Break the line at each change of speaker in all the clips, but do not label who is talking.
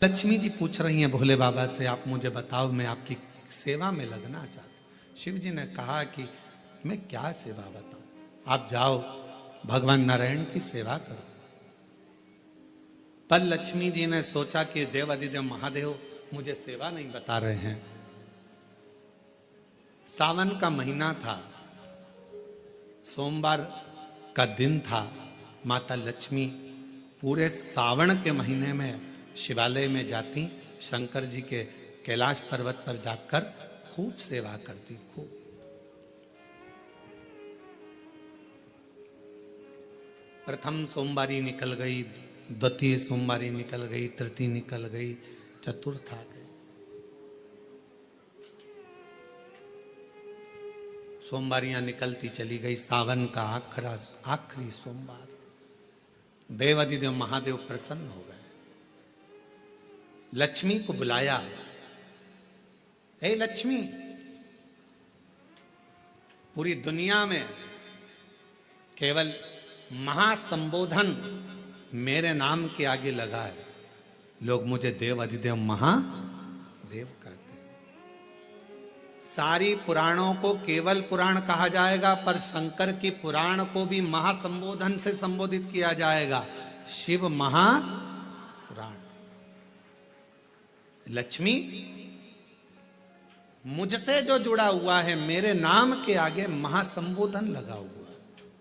लक्ष्मी जी पूछ रही हैं भोले बाबा से, आप मुझे बताओ, मैं आपकी सेवा में लगना चाहती हूँ। शिव जी ने कहा कि मैं क्या सेवा बताऊं, आप जाओ भगवान नारायण की सेवा करो। पर लक्ष्मी जी ने सोचा कि देवाधिदेव महादेव मुझे सेवा नहीं बता रहे हैं। सावन का महीना था, सोमवार का दिन था। माता लक्ष्मी पूरे सावन के महीने में शिवालय में जाती, शंकर जी के कैलाश पर्वत पर जाकर खूब सेवा करती, खूब। प्रथम सोमवारी निकल गई, द्वितीय सोमवारी निकल गई, तृतीय निकल गई, चतुर्थ आ गई। सोमवारियां निकलती चली गई। सावन का आखिरी सोमवार, देवाधिदेव महादेव प्रसन्न हो गए। लक्ष्मी को बुलाया, हे लक्ष्मी, पूरी दुनिया में केवल महासंबोधन मेरे नाम के आगे लगा है। लोग मुझे देवाधिदेव महादेव कहते हैं। सारी पुराणों को केवल पुराण कहा जाएगा, पर शंकर की पुराण को भी महासंबोधन से संबोधित किया जाएगा, शिव महापुराण। लक्ष्मी, मुझसे जो जुड़ा हुआ है, मेरे नाम के आगे महासंबोधन लगा हुआ है,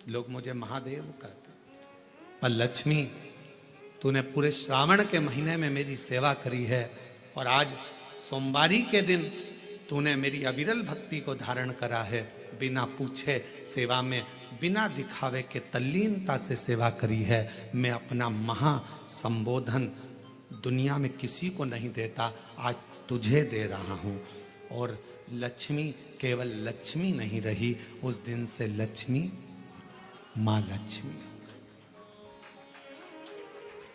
लोग मुझे महादेव कहते। पर लक्ष्मी, तूने पूरे श्रावण के महीने में मेरी सेवा करी है, और आज सोमवारी के दिन तूने मेरी अविरल भक्ति को धारण करा है। बिना पूछे सेवा में, बिना दिखावे के तल्लीनता से सेवा करी है। मैं अपना महासंबोधन दुनिया में किसी को नहीं देता, आज तुझे दे रहा हूं। और लक्ष्मी केवल लक्ष्मी नहीं रही, उस दिन से लक्ष्मी मां लक्ष्मी।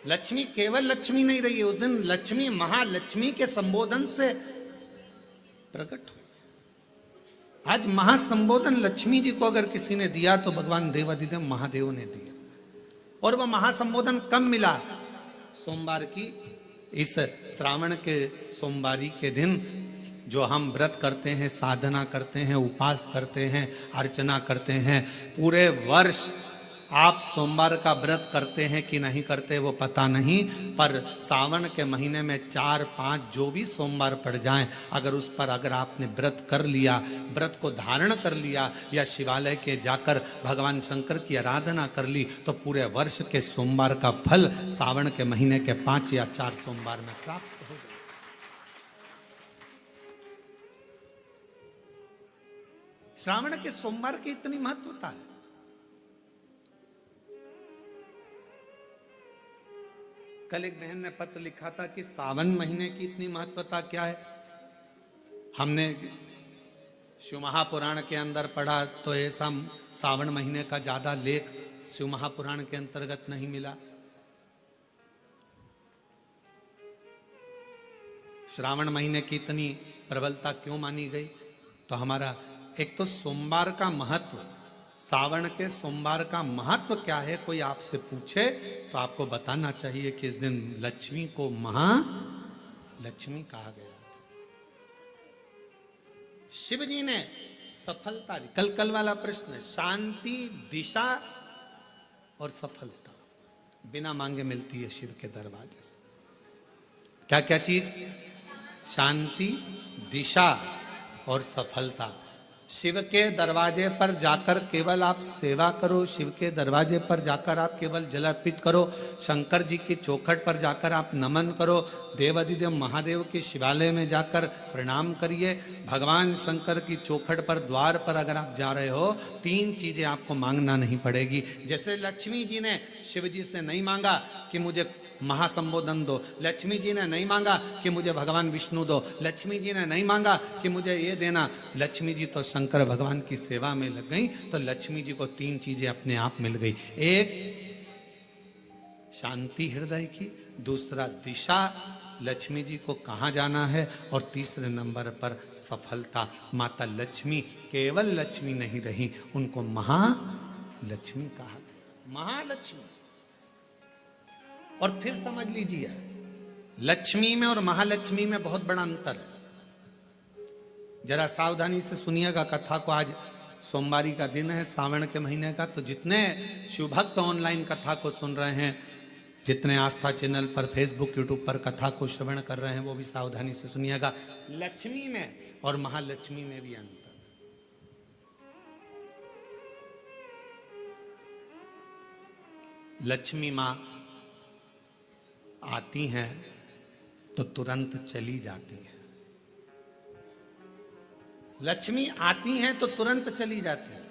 लक्ष्मी केवल लक्ष्मी नहीं रही, उस दिन लक्ष्मी महालक्ष्मी के संबोधन से प्रकट हुई। आज महासंबोधन लक्ष्मी जी को अगर किसी ने दिया तो भगवान देवाधिदेव महादेव ने दिया। और वह महासंबोधन कब मिला? सोमवार की इस श्रावण के सोमवारी के दिन, जो हम व्रत करते हैं, साधना करते हैं, उपास करते हैं, अर्चना करते हैं। पूरे वर्ष आप सोमवार का व्रत करते हैं कि नहीं करते वो पता नहीं, पर सावन के महीने में 4-5 जो भी सोमवार पड़ जाएं, अगर आपने व्रत कर लिया, व्रत को धारण कर लिया, या शिवालय के जाकर भगवान शंकर की आराधना कर ली, तो पूरे वर्ष के सोमवार का फल सावन के महीने के 5 या 4 सोमवार में प्राप्त हो गया। श्रावण के सोमवार की इतनी महत्वता है। कल एक बहन ने पत्र लिखा था कि सावन महीने की इतनी महत्वता क्या है। हमने शिव महापुराण के अंदर पढ़ा तो ऐसा सावन महीने का ज्यादा लेख शिव महापुराण के अंतर्गत नहीं मिला। श्रावण महीने की इतनी प्रबलता क्यों मानी गई? तो हमारा एक तो सोमवार का महत्व, सावन के सोमवार का महत्व क्या है, कोई आपसे पूछे तो आपको बताना चाहिए कि इस दिन लक्ष्मी को महालक्ष्मी कहा गया था। शिव जी ने सफलता दी। कल वाला प्रश्न, शांति, दिशा और सफलता बिना मांगे मिलती है शिव के दरवाजे से। क्या क्या चीज? शांति, दिशा और सफलता। शिव के दरवाजे पर जाकर केवल आप सेवा करो, शिव के दरवाजे पर जाकर आप केवल जल अर्पित करो, शंकर जी की चौखट पर जाकर आप नमन करो, देवाधिदेव महादेव के शिवालय में जाकर प्रणाम करिए। भगवान शंकर की चौखट पर, द्वार पर अगर आप जा रहे हो, 3 चीजें आपको मांगना नहीं पड़ेगी। जैसे लक्ष्मी जी ने शिव जी से नहीं मांगा कि मुझे महासंबोधन दो, लक्ष्मी जी ने नहीं मांगा कि मुझे भगवान विष्णु दो, लक्ष्मी जी ने नहीं मांगा कि मुझे ये देना। लक्ष्मी जी तो शंकर भगवान की सेवा में लग गई, तो लक्ष्मी जी को 3 चीजें अपने आप मिल गई। एक, शांति हृदय की, दूसरा दिशा, लक्ष्मी जी को कहाँ जाना है, और तीसरे नंबर पर सफलता। माता लक्ष्मी केवल लक्ष्मी नहीं रही, उनको महालक्ष्मी कहा गया। महालक्ष्मी। और फिर समझ लीजिए, लक्ष्मी में और महालक्ष्मी में बहुत बड़ा अंतर है। जरा सावधानी से सुनिएगा कथा को। आज सोमवारी का दिन है, सावन के महीने का। तो जितने शिव भक्त ऑनलाइन कथा को सुन रहे हैं, जितने आस्था चैनल पर, फेसबुक, यूट्यूब पर कथा को श्रवण कर रहे हैं, वो भी सावधानी से सुनिएगा। लक्ष्मी में और महालक्ष्मी में भी अंतर। लक्ष्मी मां आती हैं तो तुरंत चली जाती है। लक्ष्मी आती हैं तो तुरंत चली जाती है।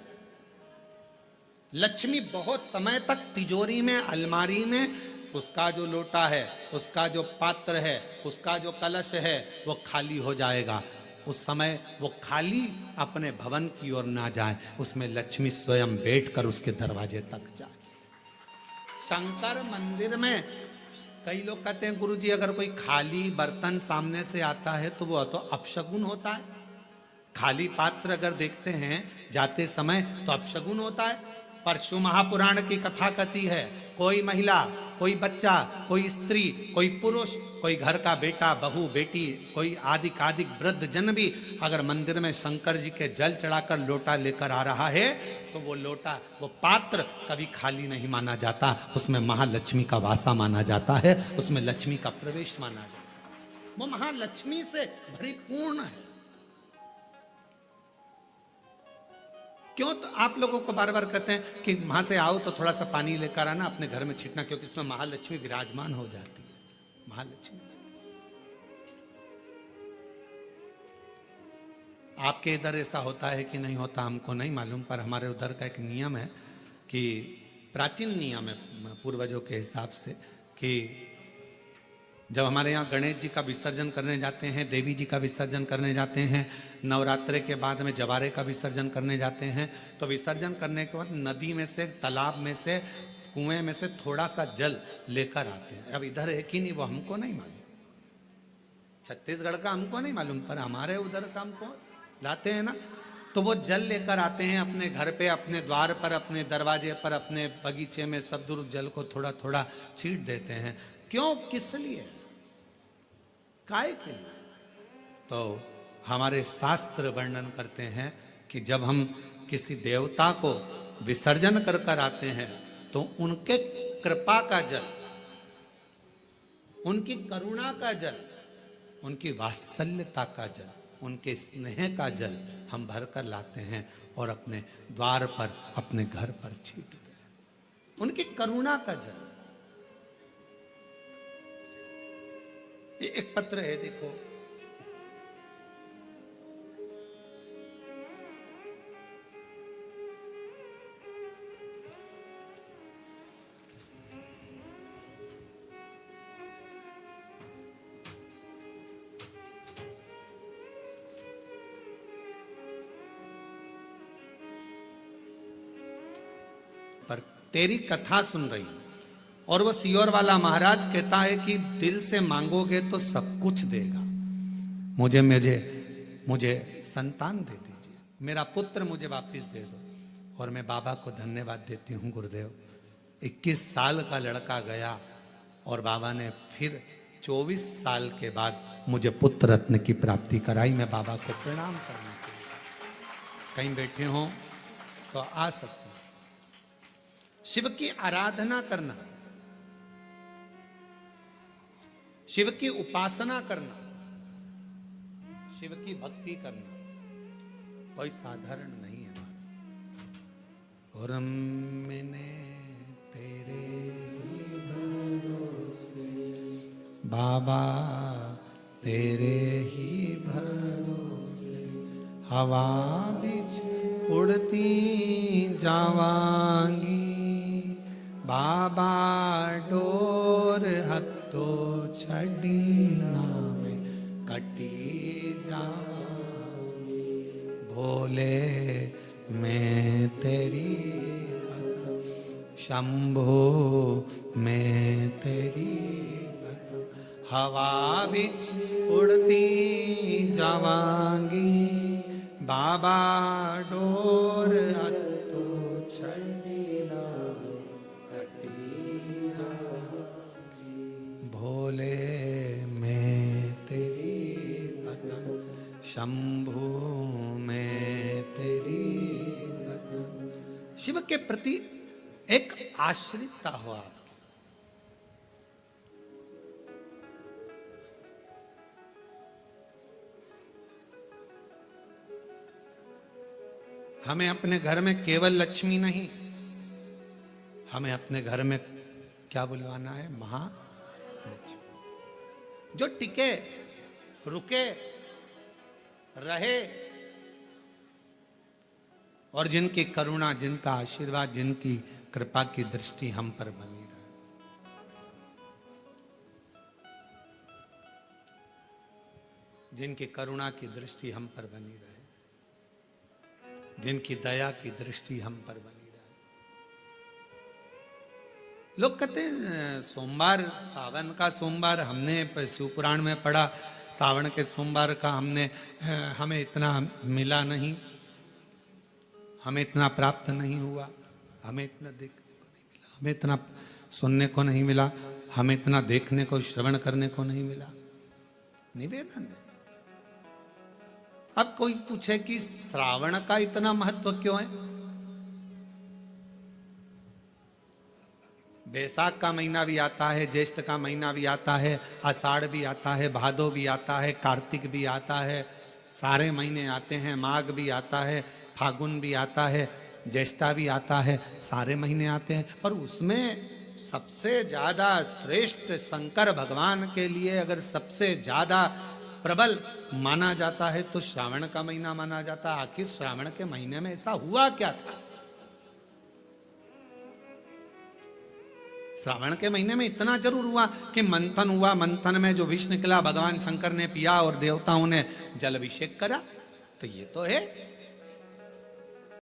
लक्ष्मी बहुत समय तक तिजोरी में, अलमारी में, उसका जो लोटा है, उसका जो पात्र है, उसका जो कलश है, वो खाली हो जाएगा। उस समय वो खाली अपने भवन की ओर ना जाए, उसमें लक्ष्मी स्वयं बैठकर उसके दरवाजे तक जाए। शंकर मंदिर में कई लोग कहते हैं, गुरुजी अगर कोई खाली बर्तन सामने से आता है तो वो तो अपशगुन होता है। खाली पात्र अगर देखते हैं जाते समय तो अपशगुन होता है। परशु महापुराण की कथा कहती है, कोई महिला, कोई बच्चा, कोई स्त्री, कोई पुरुष, कोई घर का बेटा, बहू, बेटी, कोई आदिक वृद्ध जन भी अगर मंदिर में शंकर जी के जल चढ़ाकर लोटा लेकर आ रहा है तो वो लोटा, वो पात्र कभी खाली नहीं माना जाता। उसमें महालक्ष्मी का वासा माना जाता है, उसमें लक्ष्मी का प्रवेश माना जाता है। वो महालक्ष्मी से परिपूर्ण है। क्यों? तो आप लोगों को बार बार कहते हैं कि वहां से आओ तो थोड़ा सा पानी लेकर आना, अपने घर में छिटना, क्योंकि इसमें महालक्ष्मी विराजमान हो जाती है। महालक्ष्मी आपके इधर ऐसा होता है कि नहीं होता हमको नहीं मालूम, पर हमारे उधर का एक नियम है कि प्राचीन नियम है पूर्वजों के हिसाब से, कि जब हमारे यहाँ गणेश जी का विसर्जन करने जाते हैं, देवी जी का विसर्जन करने जाते हैं, नवरात्रे के बाद में जवारे का विसर्जन करने जाते हैं, तो विसर्जन करने के बाद नदी में से, तालाब में से, कुएं में से थोड़ा सा जल लेकर आते हैं। अब इधर है कि नहीं वो हमको नहीं मालूम, छत्तीसगढ़ का हमको नहीं मालूम, पर हमारे उधर का हमको लाते हैं ना। तो वो जल लेकर आते हैं अपने घर पे, अपने द्वार पर, अपने दरवाजे पर, अपने बगीचे में, सब दूर जल को थोड़ा थोड़ा छीट देते हैं। क्यों? किस लिए? काय के लिए? तो हमारे शास्त्र वर्णन करते हैं कि जब हम किसी देवता को विसर्जन कर कर आते हैं तो उनके कृपा का जल, उनकी करुणा का जल, उनकी वात्सल्यता का जल, उनके स्नेह का जल हम भरकर लाते हैं और अपने द्वार पर, अपने घर पर छींटते हैं। उनकी करुणा का जल। ये एक पत्र है, देखो, पर तेरी कथा सुन रही हूं और वो सियोर वाला महाराज कहता है कि दिल से मांगोगे तो सब कुछ देगा। मुझे मुझे मुझे संतान दे दीजिए, मेरा पुत्र मुझे वापस दे दो। और मैं बाबा को धन्यवाद देती हूँ, गुरुदेव 21 साल का लड़का गया और बाबा ने फिर 24 साल के बाद मुझे पुत्र रत्न की प्राप्ति कराई। मैं बाबा को प्रणाम करने के लिए, कहीं बैठे हों तो आ सकते। शिव की आराधना करना, शिव की उपासना करना, शिव की भक्ति करना कोई साधारण नहीं है हमारा। और मैंने तेरे ही भरोसे बाबा, तेरे ही भरोसे हवा बिच उड़ती जावांगी। बाबा डोर हत्तो छड़ीना में कटी जावांगी। भोले मैं तेरी पद, शंभो मैं तेरी पद, हवा बिच उड़ती जावांगी। बाबा डोर हत्तो छड़ीना कटी जावांगी। भोले शंभु में तेरी बदन। शिव के प्रति एक आश्रितता हो आप। हमें अपने घर में केवल लक्ष्मी नहीं, हमें अपने घर में क्या बुलवाना है? महालक्ष्मी, जो टिके, रुके, रहे और जिनकी करुणा, जिनका आशीर्वाद, जिनकी कृपा की दृष्टि हम पर बनी रहे। जिनकी करुणा की दृष्टि हम पर बनी रहे, जिनकी दया की दृष्टि हम पर बनी रहे। लोग कहते हैं सोमवार, सावन का सोमवार, हमने शिव पुराण में पढ़ा सावन के सोमवार का हमें इतना मिला नहीं, हमें इतना प्राप्त नहीं हुआ, हमें इतना देखने को नहीं मिला, हमें इतना सुनने को नहीं मिला, हमें इतना देखने को, श्रवण करने को नहीं मिला। निवेदन है। अब कोई पूछे कि श्रावण का इतना महत्व क्यों है? बैसाख का महीना भी आता है, ज्येष्ठ का महीना भी आता है, आषाढ़ भी आता है, भादो भी आता है, कार्तिक भी आता है, सारे महीने आते हैं, माघ भी आता है, फागुन भी आता है, ज्येष्ठा भी आता है, सारे महीने आते हैं। पर उसमें सबसे ज्यादा श्रेष्ठ शंकर भगवान के लिए अगर सबसे ज्यादा प्रबल माना जाता है तो श्रावण का महीना माना जाता है। आखिर श्रावण के महीने में ऐसा हुआ क्या था? श्रावण के महीने में इतना जरूर हुआ कि मंथन हुआ, मंथन में जो विष निकला भगवान शंकर ने पिया और देवताओं ने जल अभिषेक करा। तो ये तो है